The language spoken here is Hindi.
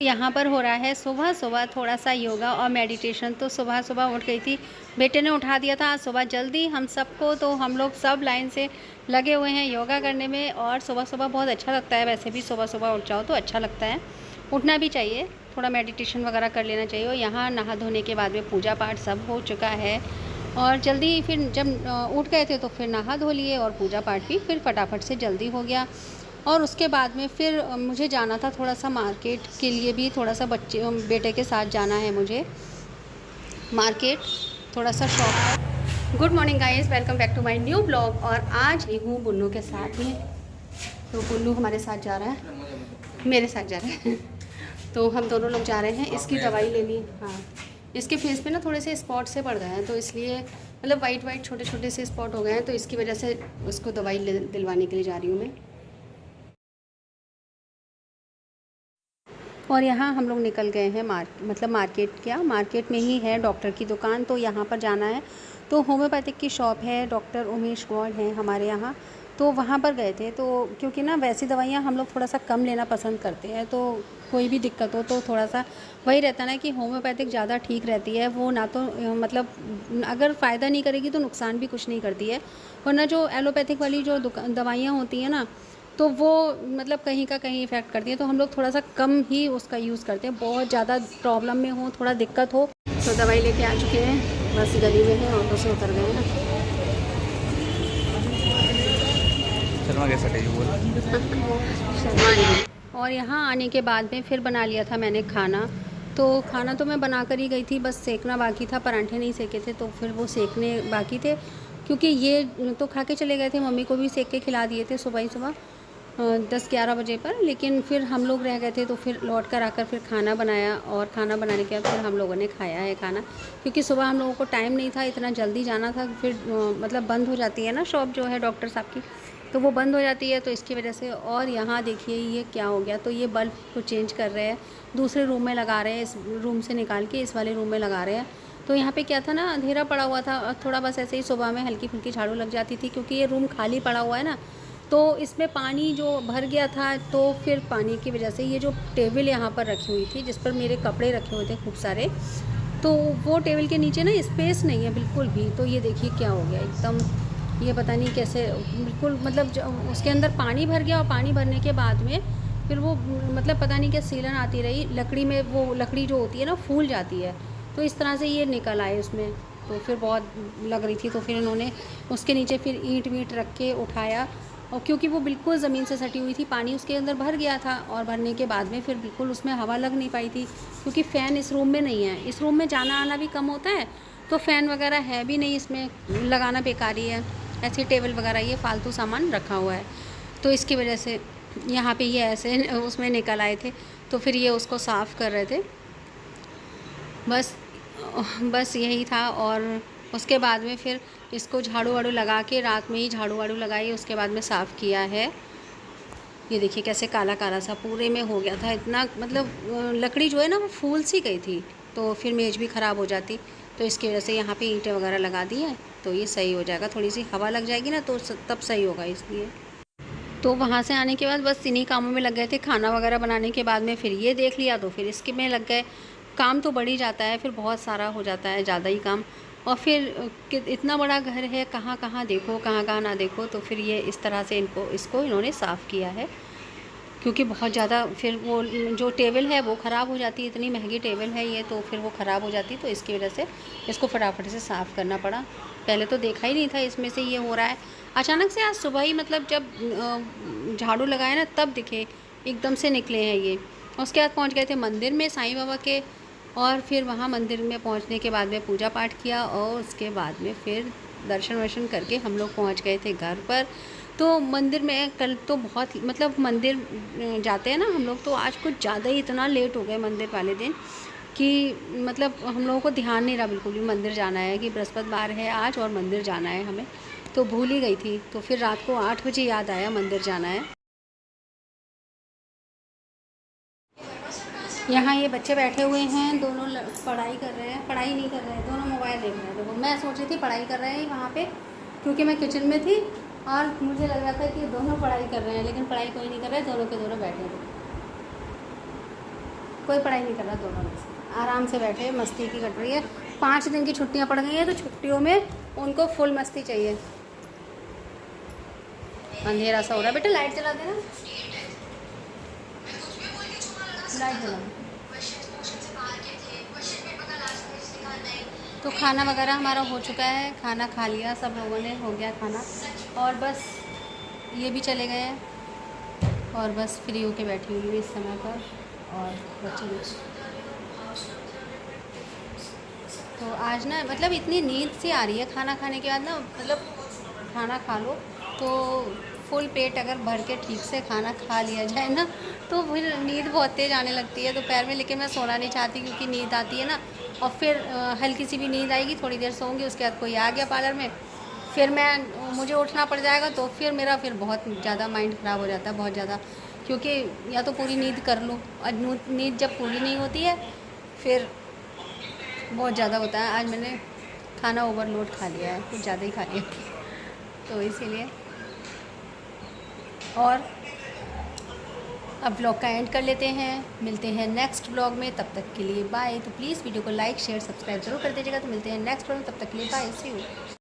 यहाँ पर हो रहा है सुबह सुबह थोड़ा सा योगा और मेडिटेशन। तो सुबह सुबह उठ गई थी, बेटे ने उठा दिया था आज सुबह जल्दी हम सबको, तो हम लोग सब लाइन से लगे हुए हैं योगा करने में। और सुबह सुबह बहुत अच्छा लगता है, वैसे भी सुबह सुबह उठ जाओ तो अच्छा लगता है, उठना भी चाहिए, थोड़ा मेडिटेशन वगैरह कर लेना चाहिए। और यहाँ नहा धोने के बाद में पूजा पाठ सब हो चुका है और जल्दी फिर जब उठ गए थे तो फिर नहा धो लिए और पूजा पाठ भी फिर फटाफट से जल्दी हो गया। और उसके बाद में फिर मुझे जाना था थोड़ा सा मार्केट के लिए भी, थोड़ा सा बेटे के साथ जाना है मुझे मार्केट, थोड़ा सा shop. Good morning guys, welcome back to my new blog. और आज ही हूँ बुन्नू के साथ में, तो बुन्नू हमारे साथ जा रहा है, मेरे साथ जा रहा है तो हम दोनों लोग जा रहे हैं इसकी दवाई लेनी। हाँ, इसके फेस पे ना थोड़े से स्पॉट से पड़ गए हैं, तो इसलिए मतलब वाइट छोटे छोटे से स्पॉट हो गए हैं, तो इसकी वजह से उसको दवाई दिलवाने के लिए जा रही हूँ मैं। और यहाँ हम लोग निकल गए हैं मार्केट, क्या मार्केट में ही है डॉक्टर की दुकान, तो यहाँ पर जाना है। तो होम्योपैथिक की शॉप है, डॉक्टर उमेश गौड़ हैं हमारे यहाँ, तो वहाँ पर गए थे। तो क्योंकि ना वैसी दवाइयाँ हम लोग थोड़ा सा कम लेना पसंद करते हैं, तो कोई भी दिक्कत हो तो थोड़ा सा वही रहता ना कि होम्योपैथिक ज़्यादा ठीक रहती है। वो ना तो मतलब अगर फ़ायदा नहीं करेगी तो नुकसान भी कुछ नहीं करती है, वरना जो एलोपैथिक वाली जो दवाइयाँ होती हैं ना, तो वो मतलब कहीं का कहीं इफ़ेक्ट करती है। तो हम लोग थोड़ा सा कम ही उसका यूज़ करते हैं, बहुत ज़्यादा प्रॉब्लम में हो, थोड़ा दिक्कत हो तो दवाई लेके आ चुके हैं, बस गली में है, ऑटो से उतर गए हैं। और यहाँ आने के बाद में फिर बना लिया था मैंने खाना। तो खाना तो मैं बना कर ही गई थी, बस सेकना बाकी था, परांठे नहीं सेके थे तो फिर वो सेकने बाकी थे, क्योंकि ये तो खा के चले गए थे, मम्मी को भी सेक के खिला दिए थे सुबह ही सुबह 10-11 बजे पर। लेकिन फिर हम लोग रह गए थे, तो फिर लौट कर आकर फिर खाना बनाया, और खाना बनाने के बाद फिर हम लोगों ने खाया है खाना, क्योंकि सुबह हम लोगों को टाइम नहीं था, इतना जल्दी जाना था। फिर मतलब बंद हो जाती है ना शॉप जो है डॉक्टर साहब की, तो वो बंद हो जाती है, तो इसकी वजह से। और यहाँ देखिए ये क्या हो गया, तो ये बल्ब को चेंज कर रहे हैं, दूसरे रूम में लगा रहे हैं, इस रूम से निकाल के इस वाले रूम में लगा रहे हैं। तो यहाँ पे क्या था ना, अंधेरा पड़ा हुआ था, थोड़ा बस ऐसे ही सुबह में हल्की फुल्की झाड़ू लग जाती थी, क्योंकि ये रूम खाली पड़ा हुआ है ना, तो इसमें पानी जो भर गया था, तो फिर पानी की वजह से ये जो टेबल यहाँ पर रखी हुई थी जिस पर मेरे कपड़े रखे हुए थे खूब सारे, तो वो टेबल के नीचे ना स्पेस नहीं है बिल्कुल भी। तो ये देखिए क्या हो गया एकदम, ये पता नहीं कैसे बिल्कुल, मतलब उसके अंदर पानी भर गया, और पानी भरने के बाद में फिर वो मतलब पता नहीं क्या सीलन आती रही लकड़ी में, वो लकड़ी जो होती है ना फूल जाती है, तो इस तरह से ये निकल आए उसमें। तो फिर बहुत लग रही थी, तो फिर इन्होंने उसके नीचे फिर ईंट वीट रख के उठाया, और क्योंकि वो बिल्कुल ज़मीन से सटी हुई थी, पानी उसके अंदर भर गया था, और भरने के बाद में फिर बिल्कुल उसमें हवा लग नहीं पाई थी, क्योंकि फ़ैन इस रूम में नहीं है, इस रूम में जाना आना भी कम होता है, तो फ़ैन वगैरह है भी नहीं, इसमें लगाना बेकार ही है, ऐसी टेबल वगैरह ये फालतू सामान रखा हुआ है। तो इसकी वजह से यहाँ पे ये ऐसे उसमें निकल आए थे, तो फिर ये उसको साफ़ कर रहे थे, बस बस यही था। और उसके बाद में फिर इसको झाड़ू वाड़ू लगा के, रात में ही झाड़ू वाड़ू लगाई, उसके बाद में साफ़ किया है। ये देखिए कैसे काला काला सा पूरे में हो गया था, इतना मतलब लकड़ी जो है ना वो फूल सी गई थी, तो फिर मेज़ भी ख़राब हो जाती, तो इसकी वजह से यहाँ पे ईंटें वगैरह लगा दी हैं, तो ये सही हो जाएगा, थोड़ी सी हवा लग जाएगी ना तो तब सही होगा, इसलिए। तो वहाँ से आने के बाद बस इन्हीं कामों में लग गए थे, खाना वगैरह बनाने के बाद में फिर ये देख लिया, तो फिर इसके में लग गए। काम तो बढ़ ही जाता है, फिर बहुत सारा हो जाता है, ज़्यादा ही काम। और फिर इतना बड़ा घर है, कहाँ कहाँ देखो, कहाँ कहाँ ना देखो, तो फिर ये इस तरह से इसको इन्होंने साफ़ किया है, क्योंकि बहुत ज़्यादा फिर वो जो टेबल है वो ख़राब हो जाती है, इतनी महंगी टेबल है ये, तो फिर वो ख़राब हो जाती, तो इसकी वजह से इसको फटाफट से साफ़ करना पड़ा। पहले तो देखा ही नहीं था इसमें से ये हो रहा है, अचानक से आज सुबह ही मतलब जब झाड़ू लगाया ना तब दिखे, एकदम से निकले हैं ये। उसके बाद पहुंच गए थे मंदिर में साईं बाबा के, और फिर वहाँ मंदिर में पहुंचने के बाद में पूजा पाठ किया, और उसके बाद में फिर दर्शन वर्शन करके हम लोग पहुँच गए थे घर पर। तो मंदिर में कल तो बहुत मतलब मंदिर जाते हैं ना हम लोग, तो आज कुछ ज़्यादा ही इतना लेट हो गए मंदिर वाले दिन, कि मतलब हम लोगों को ध्यान नहीं रहा बिल्कुल भी मंदिर जाना है, कि बृहस्पतिवार है आज और मंदिर जाना है हमें, तो भूल ही गई थी। तो फिर रात को 8 बजे याद आया मंदिर जाना है। यहाँ ये बच्चे बैठे हुए हैं, दोनों पढ़ाई कर रहे हैं, पढ़ाई नहीं कर रहे हैं, दोनों मोबाइल देख रहे हैं। देखो मैं सोच रही थी पढ़ाई कर रहे हैं वहाँ पे, क्योंकि मैं किचन में थी, और मुझे लग रहा था कि दोनों पढ़ाई कर रहे हैं, लेकिन पढ़ाई कोई नहीं कर रहा है, दोनों के दोनों बैठे हैं। कोई पढ़ाई नहीं कर रहा, दोनों में से आराम से बैठे, मस्ती की कट रही है। 5 दिन की छुट्टियां पड़ गई हैं तो छुट्टियों में उनको फुल मस्ती चाहिए। अंधेरा सा हो रहा है, बेटा लाइट जला देना, लाइट जला दे। तो खाना वगैरह हमारा हो चुका है, खाना खा लिया सब लोगों ने, हो गया खाना, और बस ये भी चले गए हैं और बस फ्री होके बैठी हुई हूँ इस समय पर। और बच्चे भी, तो आज ना मतलब इतनी नींद सी आ रही है खाना खाने के बाद ना, मतलब खाना खा लो तो फुल पेट अगर भर के ठीक से खाना खा लिया जाए ना तो फिर नींद बहुत तेज़ आने लगती है दोपहर में। लेकिन मैं सोना नहीं चाहती क्योंकि नींद आती है ना, और फिर हल्की सी भी नींद आएगी, थोड़ी देर सोऊंगी, उसके बाद कोई आ गया पार्लर में, फिर मुझे उठना पड़ जाएगा, तो फिर मेरा फिर बहुत ज़्यादा माइंड ख़राब हो जाता है, बहुत ज़्यादा। क्योंकि या तो पूरी नींद कर लूँ, और नींद जब पूरी नहीं होती है फिर बहुत ज़्यादा होता है। आज मैंने खाना ओवरलोड खा लिया है, कुछ ज़्यादा ही खा लिया, तो इसीलिए। और अब ब्लॉग का एंड कर लेते हैं, मिलते हैं नेक्स्ट ब्लॉग में, तब तक के लिए बाय। तो प्लीज़ वीडियो को लाइक शेयर सब्सक्राइब जरूर कर दीजिएगा। तो मिलते हैं नेक्स्ट ब्लॉग में, तब तक के लिए बाय, सी यू।